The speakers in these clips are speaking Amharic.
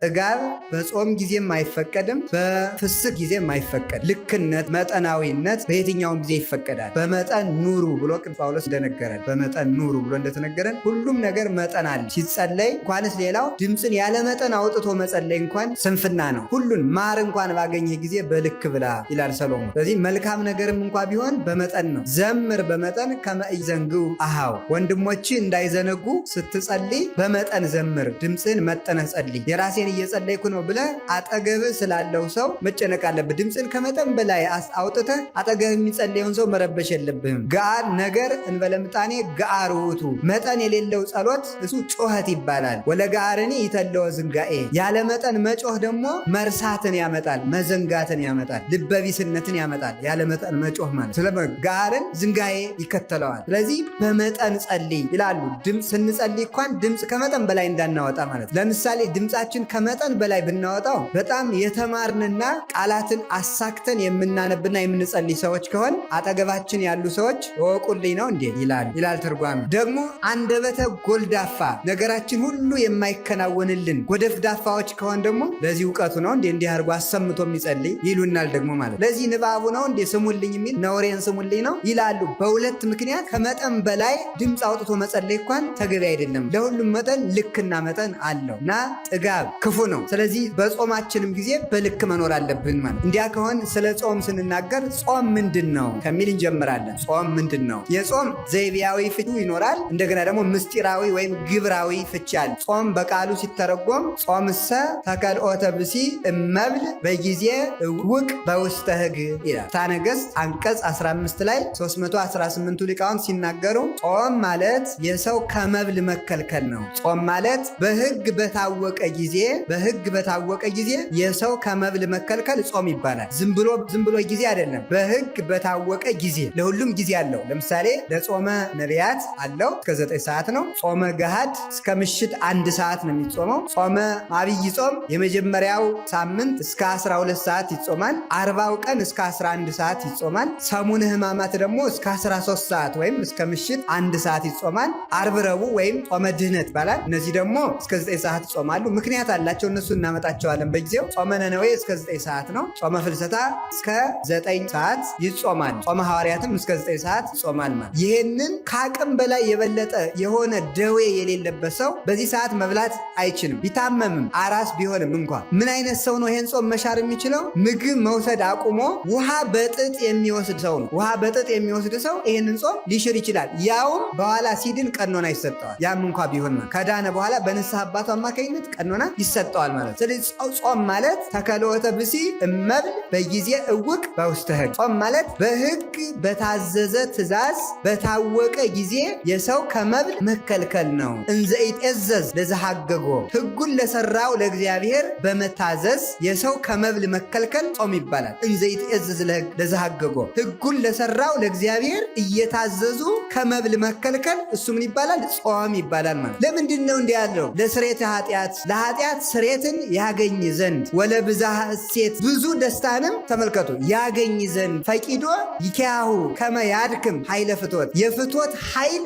ጥጋብ በጾም ጊዜም አይፈቀድም፣ በፍስክ ጊዜም አይፈቀድ። ልክነት፣ መጠናዊነት በየትኛውም ጊዜ ይፈቀዳል። በመጠን ኑሩ ብሎ ቅዱስ ጳውሎስ እንደነገረን በመጠን ኑሩ ብሎ እንደተነገረን ሁሉም ነገር መጠን አለ። ሲጸለይ እንኳንስ ሌላው ድምፅን ያለ መጠን አውጥቶ መጸለይ እንኳን ስንፍና ነው። ሁሉን ማር እንኳን ባገኘ ጊዜ በልክ ብላ ይላል ሰሎሞን። ስለዚህ መልካም ነገርም እንኳ ቢሆን በመጠን ነው። ዘምር በመጠን ከመ ኢዘንግዑ አኀው፣ ወንድሞች እንዳይዘነጉ ስትጸልይ በመጠን ዘምር፣ ድምፅህን መጠነህ ጸልይ። የራሴን እየጸለይኩ ነው ብለህ አጠገብህ ስላለው ሰው መጨነቅ አለብህ። ድምፅን ከመጠን በላይ አውጥተህ አጠገብህ የሚጸለየውን ሰው መረበሽ የለብህም። ገአር ነገር እንበለ ምጣኔ ገአር ውእቱ፣ መጠን የሌለው ጸሎት እሱ ጮኸት ይባላል። ወለገአርኒ ይተለወ ዝንጋኤ፣ ያለ መጠን መጮህ ደግሞ መርሳትን ያመጣል፣ መዘንጋትን ያመጣል፣ ልበቢስነትን ያመጣል። ያለ መጠን መጮህ ማለት ስለ ገአርን ዝንጋኤ ይከተለዋል። ስለዚህ በመጠን ጸልይ ይላሉ። ድምፅ ስንጸልይ እንኳን ድምፅ ከመጠን በላይ እንዳናወጣ ማለት። ለምሳሌ ድምፃችን ከመጠን በላይ ብናወጣው በጣም የተማርንና ቃላትን አሳክተን የምናነብና የምንጸልይ ሰዎች ከሆን አጠገባችን ያሉ ሰዎች ወቁልኝ ነው እንዴ ይላል ትርጓሜ። ደግሞ አንደበተ ጎልዳፋ ነገራችን ሁሉ የማይከናወንልን ጎደፍዳፋዎች ከሆን ደግሞ ለዚህ እውቀቱ ነው እንዴ እንዲህ አድርጎ አሰምቶ የሚጸልይ ይሉናል ደግሞ ማለት። ለዚህ ንባቡ ነው እንዴ ስሙልኝ የሚል ነውሬን ስሙልኝ ነው ይላሉ። በሁለት ምክንያት ከመጠን በላይ ድምፅ አውጥቶ መጸለይ እንኳን ተገቢ አይደለም። ለሁሉም መጠን ልክና መጠን አለው እና ጥጋብ ክፉ ነው። ስለዚህ በጾማችንም ጊዜ በልክ መኖር አለብን ማለት። እንዲያ ከሆን ስለ ጾም ስንናገር ጾም ምንድን ነው ከሚል እንጀምራለን። ጾም ምንድን ነው? የጾም ዘይቤያዊ ፍቺ ይኖራል። እንደገና ደግሞ ምስጢራዊ ወይም ግብራዊ ፍቺ አለ። ጾም በቃሉ ሲተረጎም ጾምሰ ተከልኦተ ብሲ እመብል በጊዜ እውቅ በውስተ ሕግ ይላል። ነገሥት አንቀጽ 15 ላይ 318ቱ ሊቃውንት ሲናገሩ ጾም ማለት የሰው ከመብል መከልከል ነው። ጾም ማለት በሕግ በታወቀ ጊዜ የሰው ከመብል መከልከል ጾም ይባላል። ዝም ብሎ ጊዜ አይደለም። በሕግ በታወቀ ጊዜ፣ ለሁሉም ጊዜ አለው። ለምሳሌ ለጾመ ነቢያት አለው እስከ 9 ሰዓት ነው። ጾመ ገሃድ እስከ ምሽት 1 ሰዓት ነው የሚጾመው። ጾመ አብይ ጾም የመጀመሪያው ሳምንት እስከ 12 ሰዓት ይጾማል። 40ው ቀን እስከ 11 ሰዓት ይጾማል። ሰሙነ ሕማማት ደግሞ እስከ 13 ሰዓት ወይም እስከ ምሽት 1 ሰዓት ይጾማል። ዓርብ ረቡዕ ወይም ጾመ ድህነት ይባላል። እነዚህ ደግሞ እስከ 9 ሰዓት ይጾማሉ። ምክንያት አላቸው። እነሱ እናመጣቸዋለን በጊዜው። ጾመ ነነዌ እስከ 9 ሰዓት ነው። ጾመ ፍልሰታ እስከ 9 ሰዓት ይጾማል። ጾመ ሐዋርያትም እስከ 9 ሰዓት ይጾማል ማለት። ይህንን ከአቅም በላይ የበለጠ የሆነ ደዌ የሌለበት ሰው በዚህ ሰዓት መብላት አይችልም። ቢታመምም አራስ ቢሆንም እንኳ ምን አይነት ሰው ነው ይሄን ጾም መሻር የሚችለው? ምግብ መውሰድ አቁሞ ውሃ በጥጥ የሚወስድ ሰው ነው። ውሃ በጥጥ የሚወስድ ሰው ይህንን ጾም ሊሽር ይችላል። ያውም በኋላ ሲድን ቀኖና ይሰጠዋል። ያም እንኳ ቢሆን ከዳነ በኋላ በንስሐ አባቱ አማካኝነት ቀኖና ይሰጠዋል ማለት። ስለዚህ ጾም ማለት ተከልኦተ ብሲ እመብል በጊዜ እውቅ በውስተ ሕግ። ጾም ማለት በሕግ በታዘዘ ትእዛዝ በታወቀ ጊዜ የሰው ከመብል መከልከል ነው። እንዘ ይትዔዘዝ ለዘሐገጎ፣ ሕጉን ለሰራው ለእግዚአብሔር በመታዘዝ የሰው ከመብል መከልከል ጾም ይባላል። እንዘ ይትዔዘዝ ለዘሐገጎ፣ ሕጉን ለሰራው ለእግዚአብሔር እየታዘዙ ከመብል መከልከል እሱ ምን ይባላል? ጾም ይባላል ማለት። ለምንድን ነው እንዲህ ያለው? ለስርየተ ኃጢአት፣ ለኃጢአት ስርየትን ያገኝ ዘንድ ወለብዝሃ እሴት፣ ብዙ ደስታንም ተመልከቱ ያገኝ ዘንድ ፈቂዶ ይኪያሁ ከመ ያድክም ኃይለ ፍትወት፣ የፍትወት ኃይል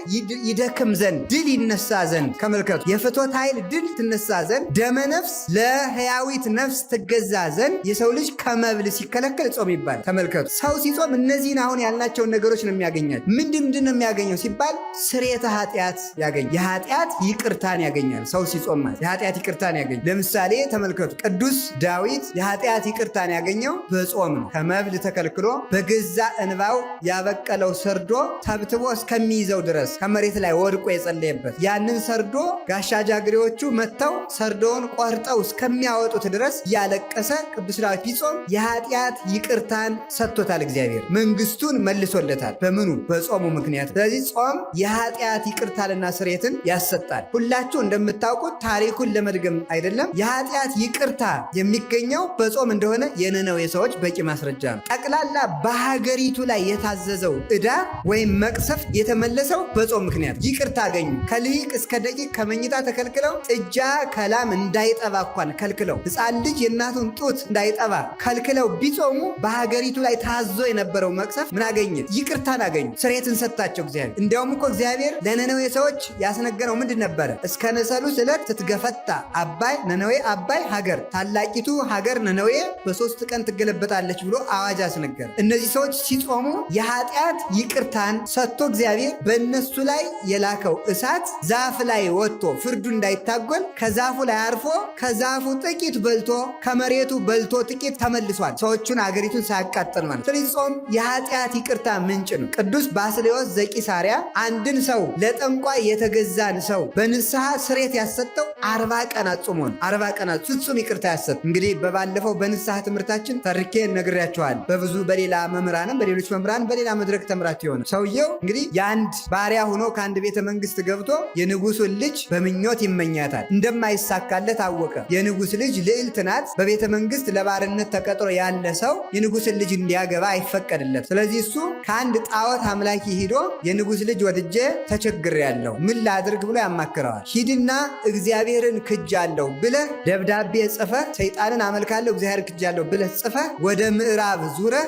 ይደክም ዘንድ ድል ይነሳ ዘንድ። ተመልከቱ የፍትወት ኃይል ድል ትነሳ ዘንድ ደመ ነፍስ ለሕያዊት ነፍስ ትገዛ ዘንድ የሰው ልጅ ከመብል ሲከለከል ጾም ይባላል። ተመልከቱ ሰው ሲጾም እነዚህን አሁን ያልናቸውን ነገሮች ነው የሚያገኛል። ምንድን ነው የሚያገኘው ሲባል ስርየተ ኃጢአት ያገኛል። የኃጢአት ይቅርታን ያገኛል። ሰው ሲጾም ማለት የኃጢአት ይቅርታን ያገኛል። ለምሳሌ ተመልከቱ ቅዱስ ዳዊት የኃጢአት ይቅርታን ያገኘው በጾም ነው። ከመብል ተከልክሎ በገዛ እንባው ያበቀለው ሰርዶ ተብትቦ እስከሚይዘው ድረስ ከመሬት ላይ ወድቆ የጸለየበት ያንን ሰርዶ ጋሻ ጃግሬዎቹ መጥተው ሰርዶውን ቆርጠው እስከሚያወጡት ድረስ ያለቀሰ ቅዱስ ዳዊት ቢጾም የኃጢአት ይቅርታን ሰጥቶታል። እግዚአብሔር መንግስቱን መልሶለታል። በምኑ? በጾሙ ምክንያት። ስለዚህ ጾም የኃጢአት ይቅርታንና ስርየትን ያሰጣል። ሁላችሁ እንደምታውቁት ታሪኩን ለመድገም አይደለም፣ የኃጢአት ይቅርታ የሚገኘው በጾም እንደሆነ የነነዌ ሰዎች በቂ ማስረጃ ነው። ጠቅላላ በሀገሪቱ ላይ የታዘዘው ዕዳ ወይም መቅሰፍት የተመለሰው በጾም ምክንያት ይቅርታ አገኙ። ከልሂቅ እስከ ደቂቅ ከመኝታ ተከልክለው ጥጃ ከላም እንዳይጠባ እንኳን ከልክለው ሕፃን ልጅ የእናቱን ጡት እንዳይጠባ ከልክለው ቢጾሙ በሀገሪቱ ላይ ታዞ የነበረው መቅሰፍት ምን አገኘ? ይቅርታን አገኙ። ስርየትን ሰጣቸው እግዚአብሔር። እንዲያውም እኮ እግዚአብሔር ለነነዌ ሰዎች ያስነገረው ምንድን ነበረ? እስከ ነሰሉስ ዕለት ትትገፈታ አባይ ነነዌ አባይ ሀገር ታላቂቱ ሀገር ነነዌ በ3 ቀን ትገለበጣለች ብሎ አዋጅ አስነገረ። እነዚህ ሰዎች ሲጾሙ የኃጢአት ይቅርታን ሰጥቶ እግዚአብሔር በእነሱ ላይ የላከው እሳት ዛፍ ላይ ወጥቶ ፍርዱ እንዳይታጎል ከዛፉ ላይ አርፎ ከዛፉ ጥቂት በልቶ ከመሬቱ በልቶ ጥቂት ተመልሷል። ሰዎቹን አገሪቱን ሳያቃጥል ማለት። ስለዚህ ጾም የኃጢአት ይቅርታ ምንጭ ነው። ቅዱስ ባስልዮስ ዘቂሳርያ አንድን ሰው ለጠንቋይ የተገዛን ሰው በንስሐ ስሬት ያሰጠው 40 ቀናት ጾሞ ነው። 40 ቀናት ፍጹም ይቅርታ ያሰጥ። እንግዲህ በባለፈው በንስሐ ትምህርታችን ተርኬ ነግሬያቸዋል። በብዙ በሌላ መምህራንም በሌሎች መምህራን በሌላ መድረክ ተምራችሁ የሆነ ሰውየው እንግዲህ የአንድ ባሪያ ሆኖ ከአንድ ቤተ መንግስት ገብቶ የንጉሱን ልጅ በምኞት ይመኛታል። እንደማይሳካለት አወቀ። የንጉስ ልጅ ልዕልት ናት። በቤተ መንግስት ለባርነት ተቀጥሮ ያለ ሰው የንጉስን ልጅ እንዲያገባ አይፈቀድለት። ስለዚህ እሱ ከአንድ ጣዖት አምላኪ ሂዶ የንጉስ ልጅ ወድጄ ተቸግሬያለሁ ምን ላድርግ ብሎ ያማክረዋል። ሂድና እግዚአብሔርን ክጃለሁ ብለህ ደብዳቤ ጽፈህ ሰይጣንን አመልካለሁ እግዚአብሔር ክጃለሁ ብለህ ጽፈህ ወደ ምዕራብ ዙረህ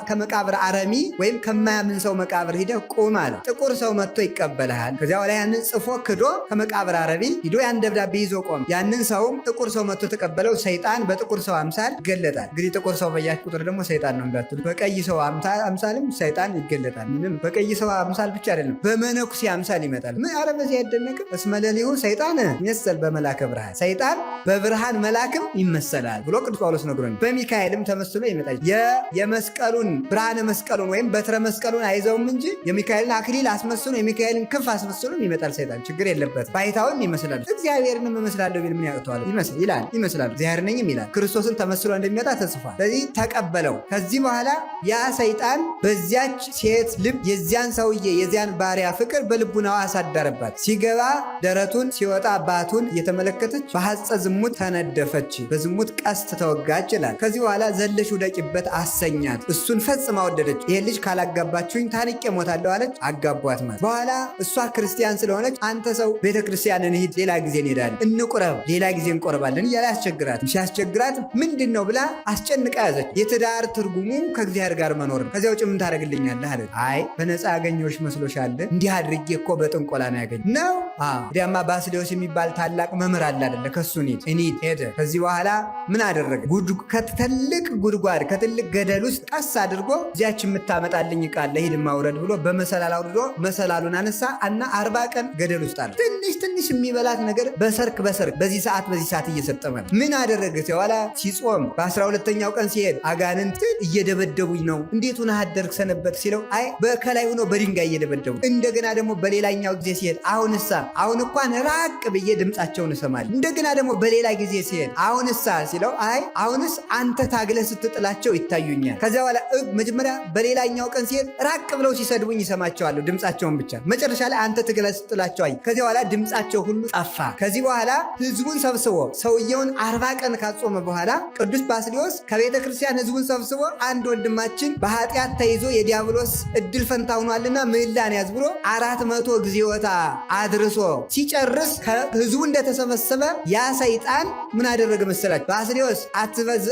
ከመቃብር አረሚ ወይም ከማያምን ሰው መቃብር ሂደህ ቁም አለ። ጥቁር ሰው መጥቶ ይቀበልሃል። ከዚያ በኋላ ያንን ጽፎ ክዶ ከመቃብር አረሚ ሂዶ ያን ደብዳቤ ይዞ ቆም። ያንን ሰውም ጥቁር ሰው መጥቶ ተቀበለው። ሰይጣን በጥቁር ሰው አምሳል ይገለጣል። እንግዲህ ጥቁር ሰው በያች ቁጥር ደግሞ ሰይጣን ነው እንዳትሉ። በቀይ ሰው አምሳልም ሰይጣን ይገለጣል። ምንም በቀይ ሰው አምሳል ብቻ አይደለም በመነኩሴ አምሳል ይመጣል። ምን አረ በዚህ አይደነቅም? እስመ ሌሊሁ ሰይጣን ይመሰል በመላከ ብርሃን፣ ሰይጣን በብርሃን መላክም ይመሰላል ብሎ ቅዱስ ጳውሎስ ነግሮን፣ በሚካኤልም ተመስሎ ይመጣል። የመስቀሉን ብርሃነ መስቀሉን ወይም በትረ መስቀሉን አይዘውም እንጂ የሚካኤልን አክሊል አስመስሎ የሚካኤልን ክንፍ አስመስሎ ይመጣል። ሰይጣን ችግር የለበት። ባይታውን ይመስላል። እግዚአብሔርንም እመስላለሁ ቢል ምን ያቅተዋል? ይመስላል እግዚአብሔር ነኝም ይላል። ክርስቶስን ተመስሎ እንደሚመጣ ተጽፏል። ስለዚህ ተቀበለው። ከዚህ በኋላ ያ ሰይጣን በዚያች ሴት ልብ የዚያን ሰውዬ የዚያን ባሪያ ፍቅር በልቡናዋ አሳደረባት። ሲገባ ደረቱን ሲወጣ ባቱን እየተመለከተች በሐፀ ዝሙት ተነደፈች፣ በዝሙት ቀስት ተወጋች ይላል። ከዚህ በኋላ ዘለሽ ውደቂበት አሰኛት። እሱን ፈጽማ ወደደች። ይሄ ልጅ ካላጋባችሁኝ ታንቄ ሞታለሁ አለች። አጋቧት ማለት። በኋላ እሷ ክርስቲያን ስለሆነች አንተ ሰው ቤተ ክርስቲያን እንሂድ፣ ሌላ ጊዜ እንሄዳለን፣ እንቁረብ፣ ሌላ ጊዜ እንቆርባለን እያለ ያስቸግራት። ሲያስቸግራት ምንድን ነው ብላ አስጨንቃ ያዘች። የትዳር ትርጉሙ ከእግዚአብሔር ጋር መኖር ነው። ከዚያ ውጭ ምን ታደርግልኛለህ አለች። አይ በነፃ ያገኘሁሽ መስሎሻል? እንዲህ አድርጌ እኮ በጥንቆላ ነው ያገኘ ነው። እንዲያማ ባስልዮስ የሚባል ታላቅ መምህር አለ አይደለ? ከሱ እንሂድ ሄደ። ከዚህ በኋላ ምን አደረገ? ከትልቅ ጉድጓድ ከትልቅ ገደል ውስጥ ቀስ አድርጎ እዚያች የምታመጣልኝ ቃል ለሂድ ማውረድ ብሎ በመሰላል አውርዶ መሰላሉን አነሳ እና 40 ቀን ገደል ውስጥ አለ። ትንሽ የሚበላት ነገር በሰርክ በዚህ ሰዓት እየሰጠመ ነው። ምን አደረገ? በኋላ ሲጾም በ12ኛው ቀን ሲሄድ አጋንንት እየደበደቡኝ ነው፣ እንዴት ሆነህ አደርክ ሰነበት ሲለው፣ አይ በከላይ ሆኖ በድንጋይ እየደበደቡ። እንደገና ደግሞ በሌላኛው ጊዜ ሲሄድ አሁን እንኳን ራቅ ብዬ ድምፃቸውን እሰማለሁ። እንደገና ደግሞ በሌላ ጊዜ ሲሄድ አሁንሳ ሲለው፣ አይ አሁንስ አንተ ታግለህ ስትጥላቸው ይታዩኛል። ከዚያ በኋላ መጀመሪያ በሌላኛው ቀን ሲሄድ ራቅ ብለው ሲሰድቡኝ ይሰማቸዋለሁ፣ ድምፃቸውን ብቻ። መጨረሻ ላይ አንተ ትግለህ ስትጥላቸው አይ። ከዚያ በኋላ ድምፃቸው ሁሉ ጠፋ። ከዚህ በኋላ ህዝቡን ሰብስቦ ሰውየውን 40 ቀን ካጾመ በኋላ ቅዱስ ባስልዮስ ከቤተ ክርስቲያን ህዝቡን ሰብስቦ አንድ ወንድማችን በኃጢአት ተይዞ የዲያብሎስ እድል ፈንታ ሆኗልና ምህላን ያዝ ብሎ 400 ጊዜወታ አድርሶ ሲጨርስ ህዝቡ እንደተሰበሰበ ያ ሰይጣን ምን አደረገ መሰላችሁ? ባስልዮስ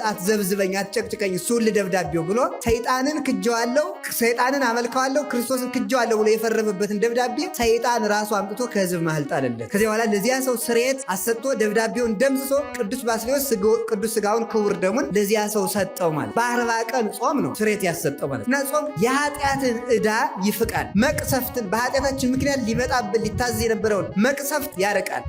አትዘብዝበኝ፣ አትጨቅጭቀኝ፣ እሱን ልደብዳቤው ብሎ ሰይጣንን ክጀዋለሁ፣ ሰይጣንን አመልከዋለሁ፣ ክርስቶስን ክጀዋለሁ ብሎ የፈረመበትን ደብዳቤ ሰይጣን ራሱ አምጥቶ ከህዝብ መሃል ጣለለት። ከዚያ በኋላ ለዚያ ሰው ስርየት አሰጥቶ ደብዳቤውን ደምስሶ ቅዱስ ባስልዮስ ቅዱስ ስጋውን ክቡር ደሙን ለዚያ ሰው ሰጠው ማለት። በ40 ቀን ጾም ነው ስርየት ያሰጠው ማለት እና ጾም የኃጢአትን ዕዳ ይፍቃል። መቅሰፍትን በኃጢአታችን ምክንያት ሊመጣብን ሊታዘዝ የነበረውን መቅሰፍት ያርቃል።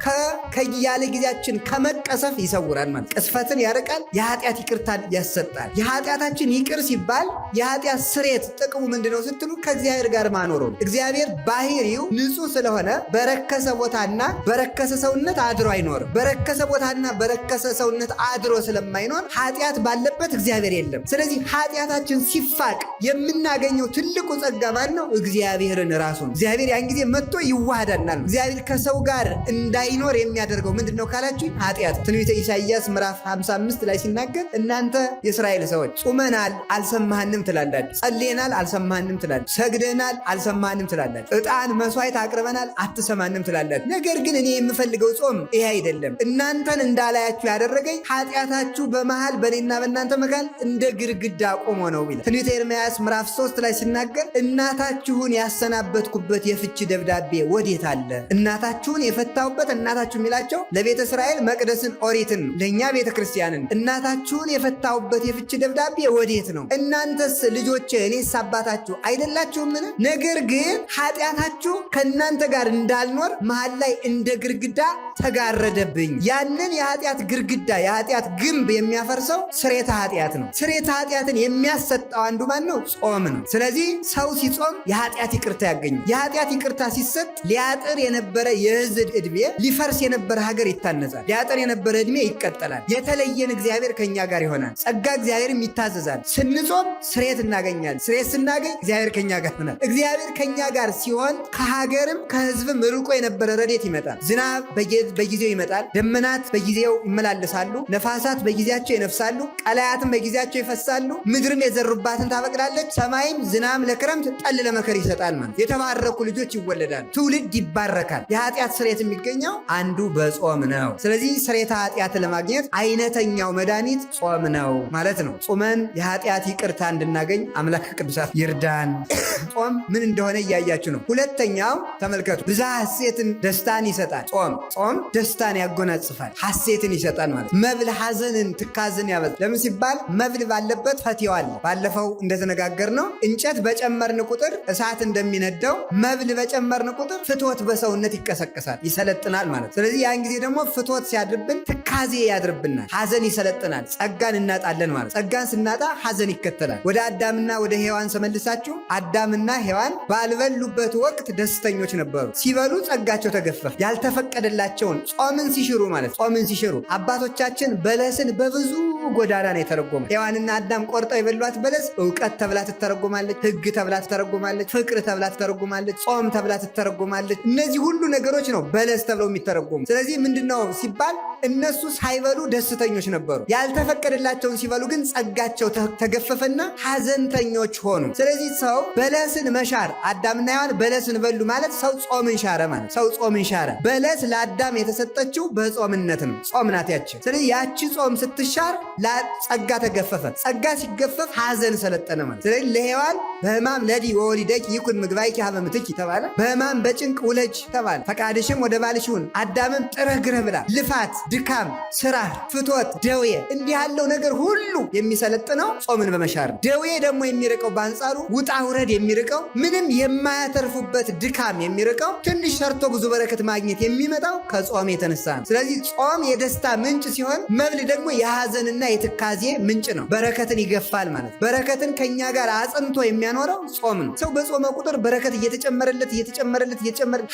ከያለ ጊዜያችን ከመቀሰፍ ይሰውራል ማለት። ቅስፈትን ያርቃል። የኃጢአት ይቅርታን ያሰጣል። የኃጢአታችን ይቅር ሲባል የኃጢአት ስርየት ጥቅሙ ምንድነው ስትሉ ከእግዚአብሔር ጋር ማኖሩ። እግዚአብሔር ባህሪው ንጹህ ስለሆነ በረከሰ ቦታና በረከሰ ሰውነት አድሮ አይኖርም። በረከሰ ቦታና በረከሰ ሰውነት አድሮ ስለማይኖር ኃጢአት ባለበት እግዚአብሔር የለም። ስለዚህ ኃጢአታችን ሲፋቅ የምናገኘው ትልቁ ጸጋ ማን ነው? እግዚአብሔርን ራሱ ነው። እግዚአብሔር ያን ጊዜ መጥቶ ይዋሃዳናል። እግዚአብሔር ከሰው ጋር እንዳይኖር የሚያደርገው ምንድነው ካላችሁ ኃጢአት። ትንቢተ ኢሳይያስ ምዕራፍ 55 ላይ ሲናገር እናንተ የእስራኤል ሰዎች ጾመናል አልሰማህንም ትላላችሁ፣ ጸልየናል አልሰማህንም ትላላችሁ፣ ሰግደናል አልሰማህንም ትላላችሁ፣ ዕጣን መስዋዕት አቅርበናል አትሰማንም ትላላችሁ። ነገር ግን እኔ የምፈልገው ጾም ይሄ አይደለም። እናንተን እንዳላያችሁ ያደረገኝ ኃጢአታችሁ በመሃል በእኔና በእናንተ መካከል እንደ ግድግዳ ቆሞ ነው ይላል። ትንቢተ ኤርምያስ ምዕራፍ 3 ላይ ሲናገር እናታችሁን ያሰናበትኩበት የፍቺ ደብዳቤ ወዴት አለ? እናታችሁን የፈታሁበት እናታችሁ የሚላቸው ለቤተ እስራኤል መቅደስን ኦሪትን ነው፣ ለእኛ ቤተ ክርስቲያንን እናታችሁን የፈታሁበት የፍች ደብዳቤ ወዴት ነው? እናንተስ ልጆቼ እኔስ አባታችሁ አይደላችሁምን? ነገር ግን ኃጢአታችሁ ከእናንተ ጋር እንዳልኖር መሃል ላይ እንደ ግርግዳ ተጋረደብኝ። ያንን የኃጢአት ግርግዳ የኃጢአት ግንብ የሚያፈርሰው ስርየተ ኃጢአት ነው። ስርየተ ኃጢአትን የሚያሰጠው አንዱ ማን ነው? ጾም ነው። ስለዚህ ሰው ሲጾም የኃጢአት ይቅርታ ያገኛል። የኃጢአት ይቅርታ ሲሰጥ ሊያጥር የነበረ የሕዝብ ዕድሜ፣ ሊፈርስ የነበረ ሀገር ይታነጻል። ሊያጥር የነበረ ዕድሜ ይቀጠላል። የተለየን እግዚአብሔር ከኛ ጋር ይሆናል። ጸጋ እግዚአብሔርም ይታዘዛል። ስንጾም ስርየት እናገኛለን። ስርየት ስናገኝ እግዚአብሔር ከኛ ጋር ይሆናል። እግዚአብሔር ከኛ ጋር ሲሆን ከሀገርም ከሕዝብም ርቆ የነበረ ረድኤት ይመጣል። ዝናብ በጊዜው ይመጣል። ደመናት በጊዜው ይመላለሳሉ። ነፋሳት በጊዜያቸው ይነፍሳሉ። ቀላያትም በጊዜያቸው ይፈሳሉ። ምድርም የዘሩባትን ታበቅላለች። ሰማይም ዝናም ለክረምት ጠል ለመከር ይሰጣል። ማለት የተባረኩ ልጆች ይወለዳሉ። ትውልድ ይባረካል። የኃጢአት ስርየት የሚገኘው አንዱ በጾም ነው። ስለዚህ ስርየተ ኃጢአት ለማግኘት አይነተኛው መድኃኒት ጾም ነው ማለት ነው። ጾመን የኃጢአት ይቅርታ እንድናገኝ አምላክ ቅዱሳት ይርዳን። ጾም ምን እንደሆነ እያያችሁ ነው። ሁለተኛው ተመልከቱ። ብዝሃ ሐሴትን ደስታን ይሰጣል። ጾም ደስታን ያጎናጽፋል፣ ሐሴትን ይሰጣል ማለት መብል ሐዘንን ትካዝን ያበዛል። ለምን ሲባል መብል ባለበት ፈትዋ አለ። ባለፈው እንደተነጋገር ነው እንጨት በጨመርን ቁጥር እሳት እንደሚነደው መብል በጨመርን ቁጥር ፍትወት በሰውነት ይቀሰቀሳል፣ ይሰለጥናል ማለት። ስለዚህ ያን ጊዜ ደግሞ ፍትወት ሲያድርብን ትካዜ ያድርብናል፣ ሐዘን ይሰለጥናል፣ ጸጋን እናጣለን ማለት። ጸጋን ስናጣ ሐዘን ይከተላል። ወደ አዳምና ወደ ሔዋን ተመልሳችሁ አዳምና ሔዋን ባልበሉበት ወቅት ደስተኞች ነበሩ። ሲበሉ ጸጋቸው ተገፈፈ። ያልተፈቀደላቸውን ጾምን ሲሽሩ ማለት ጾምን ሲሽሩ አባቶቻችን በለስን በብዙ ጎዳና ነው የተረጎመ። ሔዋንና አዳም ቆርጠው የበሏት በለስ እውቀት ተብላ ትተረጎማለች፣ ሕግ ተብላ ትተረጎማለች፣ ፍቅር ተብላ ትተረጎማለች፣ ጾም ተብላ ትተረጎማለች። እነዚህ ሁሉ ነገሮች ነው በለስ ተብለው የሚተረጎሙ። ስለዚህ ምንድነው ሲባል እነሱ ሳይበሉ ደስተኞች ነበሩ። ያልተፈቀደላቸውን ሲበሉ ግን ጸጋቸው ተገፈፈና ሐዘንተኞች ሆኑ። ስለዚህ ሰው በለስን መሻር፣ አዳምና ሔዋን በለስን በሉ ማለት ሰው ጾምን ሻረ ማለት። ሰው ጾምን ሻረ። በለስ ለአዳም የተሰጠችው በጾምነት ነው። ጾም ናት ያቺ። ስለዚህ ያቺ ጾም ስትሻር ጸጋ ተገፈፈ። ጸጋ ሲገፈፍ ሐዘን ሰለጠነ ማለት። ስለዚህ ለሔዋን በሕማም ለዲ ወወሊደኪ ይኩን ምግባይኪ ሀበ ምትኪ ተባለ። በሕማም በጭንቅ ውለጅ ተባለ። ፈቃድሽም ወደ ባልሽ ይሁን። አዳምም ጥረህ ግረህ ብላ። ልፋት፣ ድካም፣ ስራ፣ ፍትወት፣ ደዌ እንዲህ ያለው ነገር ሁሉ የሚሰለጥነው ጾምን በመሻር ነው። ደዌ ደግሞ የሚርቀው በአንጻሩ ውጣ ውረድ የሚርቀው ምንም የማያተርፉበት ድካም የሚርቀው ትንሽ ሰርቶ ብዙ በረከት ማግኘት የሚመጣው ከጾም የተነሳ ነው። ስለዚህ ጾም የደስታ ምንጭ ሲሆን መብል ደግሞ የሐዘንና የትካዜ ምንጭ ነው። በረከትን ይገፋል ማለት። በረከትን ከኛ ጋር አጽንቶ የሚያኖረው ጾም ነው። ሰው በጾመ ቁጥር በረከት እየተጨመረለት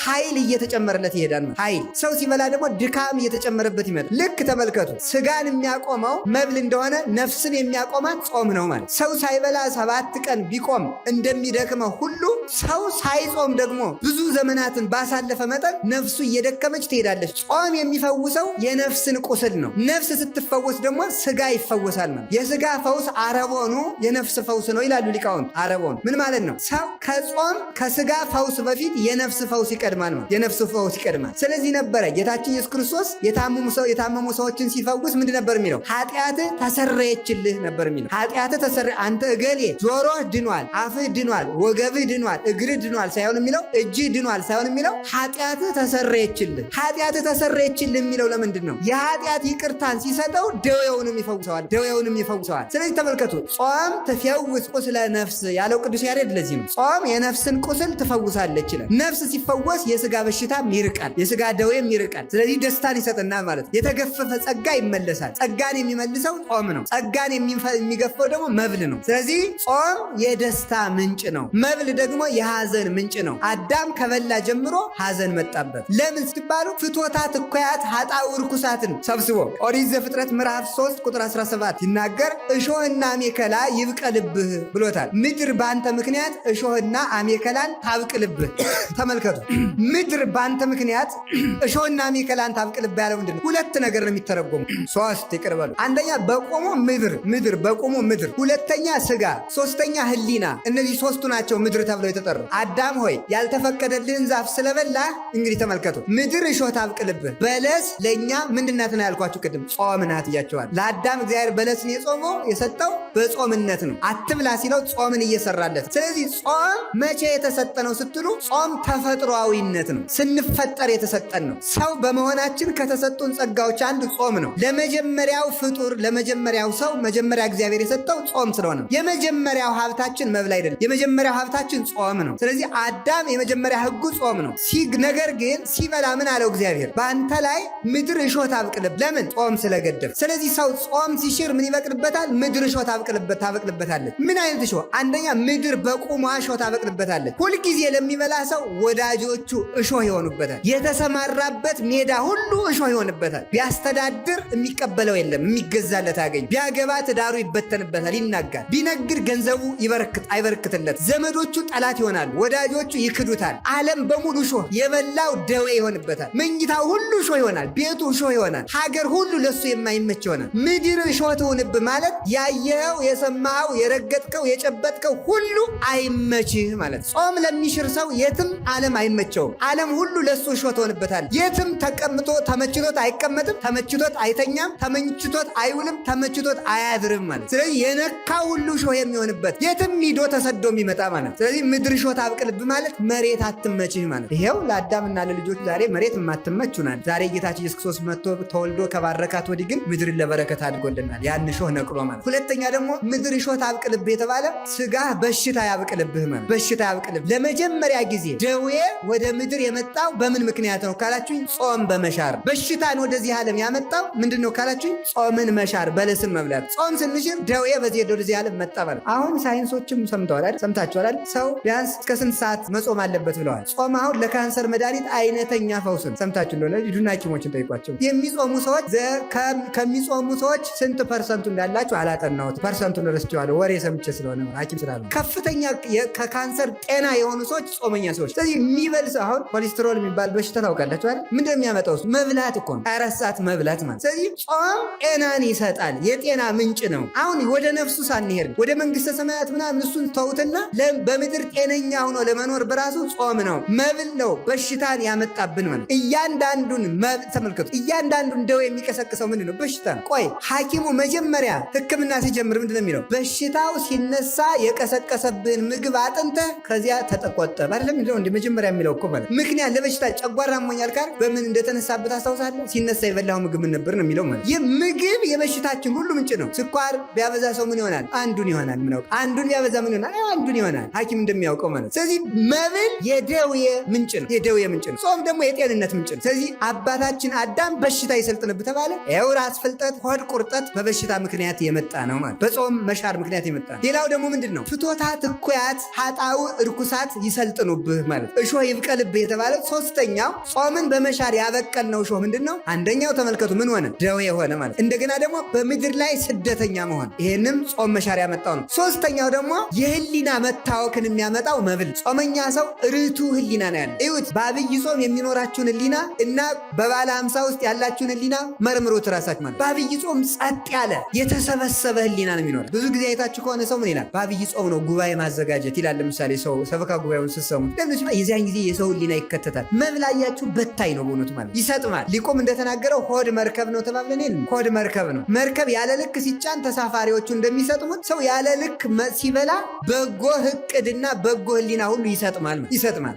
ኃይል እየተጨመረለት ይሄዳል ማለት። ኃይል ሰው ሲበላ ደግሞ ድካም እየተጨመረበት ይመጣል። ልክ ተመልከቱ፣ ስጋን የሚያቆመው መብል እንደሆነ ነፍስን የሚያቆማት ጾም ነው ማለት። ሰው ሳይበላ 7 ቀን ቢቆም እንደሚደክመው ሁሉ ሰው ሳይጾም ደግሞ ብዙ ዘመናትን ባሳለፈ መጠን ነፍሱ እየደከመች ትሄዳለች። ጾም የሚፈውሰው የነፍስን ቁስል ነው። ነፍስ ስትፈወስ ደግሞ ስጋ ይፈወሳል ማለት። የስጋ ፈውስ አረቦኑ የነፍስ ፈውስ ነው ይላሉ ሊቃውንት። አረቦኑ ምን ማለት ነው? ሰው ከጾም ከስጋ ፈውስ በፊት የነፍስ ፈውስ ይቀድማል ማለት። የነፍስ ፈውስ ይቀድማል። ስለዚህ ነበረ ጌታችን ኢየሱስ ክርስቶስ የታመሙ ሰዎችን ሲፈውስ ምንድን ነበር የሚለው? ኃጢአትህ ተሰረየችልህ ነበር የሚለው። ኃጢአትህ ተሰረየ፣ አንተ እገሌ ጆሮህ ድኗል፣ አፍህ ድኗል፣ ወገብህ ድኗል፣ እግርህ ድኗል ሳይሆን የሚለው እጅህ ድኗል ሳይሆን የሚለው ኃጢአትህ ተሰረየችልህ። ኃጢአትህ ተሰረየችልህ የሚለው ለምንድን ነው? የኃጢአት ይቅርታን ሲሰጠው ደዌውንም ይፈውሰዋል። ስለዚህ ተመልከቱ፣ ጾም ትፈውስ ቁስለ ነፍስ ያለው ቅዱስ ያሬድ ለዚህ ነው። ጾም የነፍስን ቁስል ትፈውሳለች ይላል። ነፍስ ሲፈወስ የስጋ በሽታም ይርቃል፣ የስጋ ደዌም ይርቃል። ስለዚህ ደስታን ይሰጥናል ማለት። የተገፈፈ ጸጋ ይመለሳል። ጸጋን የሚመልሰው ጾም ነው። ጸጋን የሚገፈው ደግሞ መብል ነው። ስለዚህ ጾም የደስታ ምንጭ ነው፣ መብል ደግሞ የሐዘን ምንጭ ነው። አዳም ከበላ ጀምሮ ሐዘን መጣበት። ለምን ስትባሉ ፍትወታት እኩያት ኃጣው ርኩሳትን ሰብስቦ ኦሪት ዘፍጥረት ምዕራፍ 3 ቁጥር 17 ሲናገር እሾህና አሜከላ ይብቀልብህ ብሎታል። ምድር ባንተ ምክንያት እሾህና አሜከላን ታብቅልብህ። ተመልከቱ፣ ምድር ባንተ ምክንያት እሾህና አሜከላን ታብቅልብህ ያለው ምንድን ነው? ሁለት ነገር ነው የሚተረጎሙ። 3 ይቅር በሉ። አንደኛ በቆሙ ምድር በቆሙ ምድር፣ ሁለተኛ ስጋ፣ ሶስተኛ ህሊና። እነዚህ ሶስቱ ናቸው ምድር ተብለው የተጠሩ። አዳም ሆይ ያልተፈቀደልህን ዛፍ ስለበላህ እንግዲህ ተመልከቱ፣ ምድር እሾህ ታብቅልብህ። በለስ ለእኛ ምንድናት ነው ያልኳችሁ ቅድም? ጾም ናት እያቸዋል። ለአዳም እግዚአብሔር በለስን የሰጠው በጾምነት ነው። አትብላ ሲለው ጾምን እየሰራለት። ስለዚህ ጾም መቼ የተሰጠ ነው ስትሉ፣ ጾም ተፈጥሯዊነት ነው። ስንፈጠር የተሰጠን ነው። ሰው በመሆናችን ከተሰጡን ጸጋዎች አንዱ ጾም ነው። ለመጀመሪያው ፍጡር ለመጀመሪያው ሰው መጀመሪያ እግዚአብሔር የሰጠው ጾም ስለሆነ ነው። የመጀመሪያው ሀብታችን መብል አይደለም። የመጀመሪያው ሀብታችን ጾም ነው። ስለዚህ አዳም የመጀመሪያ ሕጉ ጾም ነው። ነገር ግን ሲበላ ምን አለው እግዚአብሔር? በአንተ ላይ ምድር እሾህ ታብቅልብ። ለምን? ጾም ስለገደብ። ስለዚህ ሰው ጾም ሲሽር ምን ይበቅልበታል? ምድር እሾህ ታበቅልበታለች። ምን አይነት እሾህ? አንደኛ ምድር በቁሟ እሾህ ታበቅልበታለች። ሁልጊዜ ለሚበላ ሰው ወዳጆቹ እሾህ ይሆኑበታል። የተሰማራበት ሜዳ ሁሉ እሾህ ይሆንበታል። ቢያስተዳድር የሚቀበለው የለም፣ የሚገዛለት አገኝ። ቢያገባ ትዳሩ ይበተንበታል፣ ይናጋል። ቢነግድ ገንዘቡ አይበረክትለት። ዘመዶቹ ጠላት ይሆናሉ፣ ወዳጆቹ ይክዱታል። ዓለም በሙሉ እሾህ፣ የበላው ደዌ ይሆንበታል። መኝታው ሁሉ እሾህ ይሆናል፣ ቤቱ እሾህ ይሆናል። ሀገር ሁሉ ለሱ የማይመች ይሆናል። ምድር እሾህ ትሁንብ ማለት ያየኸው፣ የሰማኸው፣ የረገጥከው፣ የጨበጥከው ሁሉ አይመችህ ማለት። ጾም ለሚሽር ሰው የትም ዓለም አይመቸውም። ዓለም ሁሉ ለሱ እሾህ ትሆንበታል። የትም ተቀምጦ ተመችቶት አይቀመጥም፣ ተመችቶት አይተኛም፣ ተመችቶት አይውልም፣ ተመችቶት አያድርም ማለት። ስለዚህ የነካው ሁሉ እሾህ የሚሆንበት፣ የትም ሂዶ ተሰዶ የሚመጣ ማለት። ስለዚህ ምድር እሾህ ታብቅልብ ማለት መሬት አትመችህ ማለት። ይሄው ለአዳምና ለልጆች ዛሬ መሬት የማትመች ናል። ዛሬ ጌታችን ኢየሱስ ክርስቶስ መጥቶ ተወልዶ ከባረካት ወዲህ ግን ምድርን ለበረከት አድርጎልናል። ያን እሾህ ነቅሎ ማለት። ሁለተኛ ደግሞ ምድር እሾህ ታብቅልብህ የተባለ ስጋህ በሽታ ያብቅልብህ ማለት። በሽታ ያብቅልብህ። ለመጀመሪያ ጊዜ ደዌ ወደ ምድር የመጣው በምን ምክንያት ነው ካላችሁኝ፣ ጾም በመሻር። በሽታን ወደዚህ ዓለም ያመጣው ምንድን ነው ካላችሁኝ፣ ጾምን መሻር፣ በለስን መብላት። ጾም ስንሽር ደዌ ወደዚህ ዓለም መጣ ማለት። አሁን ሳይንሶችም ሰምታችኋል። ሰው ቢያንስ እስከ ስንት ሰዓት መጾም አለበት ብለዋል። ጾም አሁን ለካንሰር መድኃኒት አይነተኛ ፈውስን። ሰምታችሁ እንደሆነ ሂዱና ሐኪሞችን ጠይቋቸው። የሚጾሙ ሰዎች ከሚጾሙ ሰዎች ስንት ፐርሰንቱ እንዳላችሁ አላጠናሁት። ፐርሰንቱን ረስቼዋለሁ፣ ወሬ ሰምቼ ስለሆነ ሐኪም ስላሉ። ከፍተኛ ከካንሰር ጤና የሆኑ ሰዎች ጾመኛ ሰዎች። ስለዚህ የሚበልስ አሁን ኮሌስትሮል የሚባል በሽታ ታውቃላችሁ አይደል? ምንድን ነው የሚያመጣው? መብላት እኮ ነው። 24 ሰዓት መብላት ማለት። ስለዚህ ጾም ጤናን ይሰጣል፣ የጤና ምንጭ ነው። አሁን ወደ ነፍሱ ሳንሄድ ወደ መንግስተ ሰማያት ምናምን እሱን ተውትና በምድር ጤነኛ ሆኖ ለመኖር በራሱ ጾም ነው፣ መብል ነው በሽታን ያመጣብን ማለት። እያንዳንዱን ተመልከቱ። እያንዳንዱን ደዌ የሚቀሰቅሰው ምንድን ነው? በሽታ ነው። ቆይ ሐኪሙ መጀመሪያ ሕክምና ሲጀምር ምንድን ነው የሚለው? በሽታው ሲነሳ የቀሰቀሰብን ምግብ አጥንተህ ከዚያ ተቆጠብ አይደለም እንዴ? መጀመሪያ የሚለው እኮ ማለት ምክንያት ለበሽታ ጨጓራ አሞኛል ካል በምን እንደተነሳበት አስታውሳለህ? ሲነሳ የበላው ምግብ ምን ነበር ነው የሚለው ማለት። ይህ ምግብ የበሽታችን ሁሉ ምንጭ ነው። ስኳር ቢያበዛ ሰው ምን ይሆናል? አንዱን ይሆናል። ምን አንዱን ቢያበዛ ምን ይሆናል? አንዱን ይሆናል። ሐኪም እንደሚያውቀው ማለት። ስለዚህ መብል የደዌ ምንጭ ነው። የደዌ ምንጭ ነው። ጾም ደግሞ የጤንነት ምንጭ ነው። ስለዚህ አባታችን አዳም በሽታ ይሰልጥንብህ ተባለ። ይኸው ራስ ፍልጠት፣ ሆድ ቁርጠት በበሽታ ምክንያት የመጣ ነው ማለት፣ በጾም መሻር ምክንያት የመጣ ነው። ሌላው ደግሞ ምንድን ነው? ፍቶታት እኩያት ኃጣው እርኩሳት ይሰልጥኑብህ ማለት፣ እሾህ ይብቀልብህ የተባለ ሶስተኛው ጾምን በመሻር ያበቀልነው እሾህ ምንድን ነው? አንደኛው ተመልከቱ ምን ሆነ? ደዌ ሆነ ማለት። እንደገና ደግሞ በምድር ላይ ስደተኛ መሆን፣ ይሄንም ጾም መሻር ያመጣው ነው። ሶስተኛው ደግሞ የህሊና መታወክን የሚያመጣው መብል። ጾመኛ ሰው ርቱ ህሊና ነው ያለ። እዩት፣ በአብይ ጾም የሚኖራችሁን ህሊና እና በባለ 50 ውስጥ ያላችሁን ህሊና መርምሮት ራሳችሁ ማለት። በአብይ ጾም ጸጥ ያለ የተሰበሰበ ህሊና ነው የሚኖር። ብዙ ጊዜ አይታችሁ ከሆነ ሰው ምን ይላል? በአብይ ጾም ነው ጉባኤ ማዘጋጀት ይላል። ለምሳሌ ሰው ሰበካ ጉባኤውን ስትሰሙ የዚያን ጊዜ የሰው ህሊና ይከተታል። መብላያችሁ በታይ ነው በእውነቱ ማለት ይሰጥማል። ሊቆም እንደተናገረው ሆድ መርከብ ነው ተባብለን የለም? ሆድ መርከብ ነው። መርከብ ያለ ልክ ሲጫን ተሳፋሪዎቹ እንደሚሰጥሙት ሰው ያለ ልክ ሲበላ በጎ እቅድና በጎ ህሊና ሁሉ ይሰጥማል።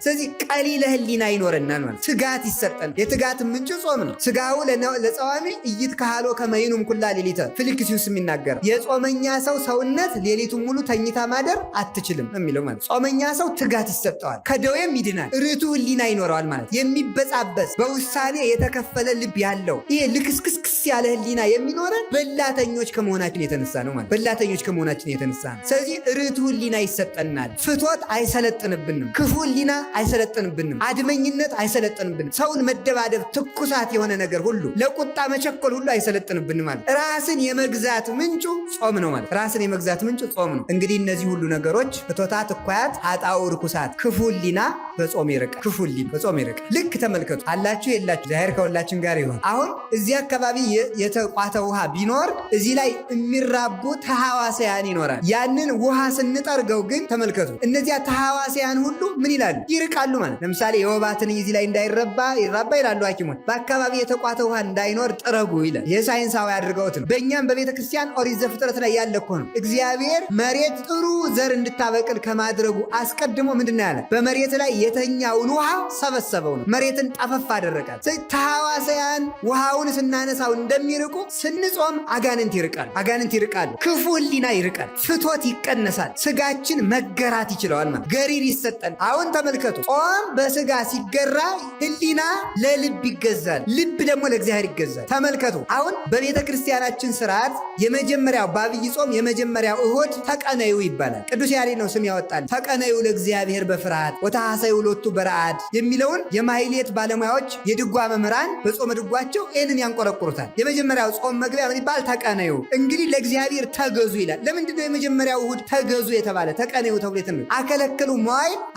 ስለዚህ ቀሊለ ህሊና ይኖረናል ማለት። ትጋት ይሰጠን። የትጋት ምንጭ ጾም ነው። ስጋው ለጸዋሚ ኢይትከሃሎ ከመ ይኑም ኩላ ሌሊተ ፊልክስዩስ የሚናገር የጾመኛ ሰው ሰውነት ሌሊቱን ሙሉ ተኝታ ማደር አትችልም የሚለው ማለት። ጾመኛ ሰው ትጋት ይሰጠዋል፣ ከደዌም ይድናል፣ ርቱ ህሊና ይኖረዋል ማለት። የሚበጻበስ በውሳኔ የተከፈለ ልብ ያለው ይሄ ልክስክስክስ ያለ ህሊና የሚኖረን በላተኞች ከመሆናችን የተነሳ ነው ማለት። በላተኞች ከመሆናችን የተነሳ ነው። ስለዚህ ርቱ ህሊና ይሰጠናል። ፍትወት አይሰለጥንብንም። ክፉ ህሊና አይሰለጥንብንም። አድመኝነት አይሰለጥንብንም። ሰውን መደባደብ፣ ትኩሳት የሆነ ነገር ሁሉ፣ ለቁጣ መቸኮል ሁሉ አይሰለጥንብንም ማለት። ራስን የመግዛት ምንጩ ጾም ነው ማለት። ራስን የመግዛት ምንጩ ጾም ነው። እንግዲህ እነዚህ ሁሉ ነገሮች ፍትወታት፣ እኩያት፣ ኃጣው፣ ርኩሳት፣ ክፉ ህሊና በጾም ይርቃል። ክፉ ህሊና በጾም ይርቃል። ልክ ተመልከቱ። አላችሁ የላችሁ ዛሄር ከሁላችን ጋር ይሆን። አሁን እዚህ አካባቢ የተቋተ ውሃ ቢኖር እዚህ ላይ የሚራቡ ተሐዋስያን ይኖራል። ያንን ውሃ ስንጠርገው ግን ተመልከቱ እነዚያ ተሐዋስያን ሁሉ ምን ይላሉ? ይርቃሉ ማለት። ለምሳሌ የወባ ትንኝ እዚህ ላይ እንዳይራባ ይላሉ ሐኪሞች። በአካባቢ የተቋተ ውሃ እንዳይኖር ጥረጉ ይላል። የሳይንሳዊ አድርገውት ነው። በእኛም በቤተ ክርስቲያን ኦሪት ዘፍጥረት ላይ ያለ እኮ ነው። እግዚአብሔር መሬት ጥሩ ዘር እንድታበቅል ከማድረጉ አስቀድሞ ምንድን ነው ያለ? በመሬት ላይ የተኛውን ውሃ ሰበሰበው ነው። መሬትን ጠፈፍ አደረጋት። ተሐዋስያን ውሃውን ስናነሳው እንደሚርቁ ስንጾም አጋንንት ይርቃሉ። ክፉ ሕሊና ይርቃል። ፍቶት ይቀነሳል። ስጋችን መገራት ይችለዋል ማለት ገሪር ይሰጠን። አሁን ተመልከቱ፣ ጾም በስጋ ሲገራ ሕሊና ለልብ ይገዛል፣ ልብ ደግሞ ለእግዚአብሔር ይገዛል። ተመልከቱ፣ አሁን በቤተ ክርስቲያናችን ስርዓት የመጀመሪያው በአብይ ጾም የመጀመሪያው እሁድ ተቀነዩ ይባላል። ቅዱስ ያሬድ ነው ስም ያወጣል። ተቀነዩ ለእግዚአብሔር በፍርሃት ወተሐሰዩ ሎቱ በረአድ የሚለውን የማሕሌት ባለሙያዎች የድጓ መምህራን በጾመ ድጓቸው ይህንን ያንቆረቁሩታል። የመጀመሪያው ጾም መግቢያ ምን ይባል? ተቀነዩ። እንግዲህ ለእግዚአብሔር ተገዙ ይላል። ለምንድነው የመጀመሪያው እሁድ ተገዙ የተባለ? ተቀነዩ ተብሎ የተነገረ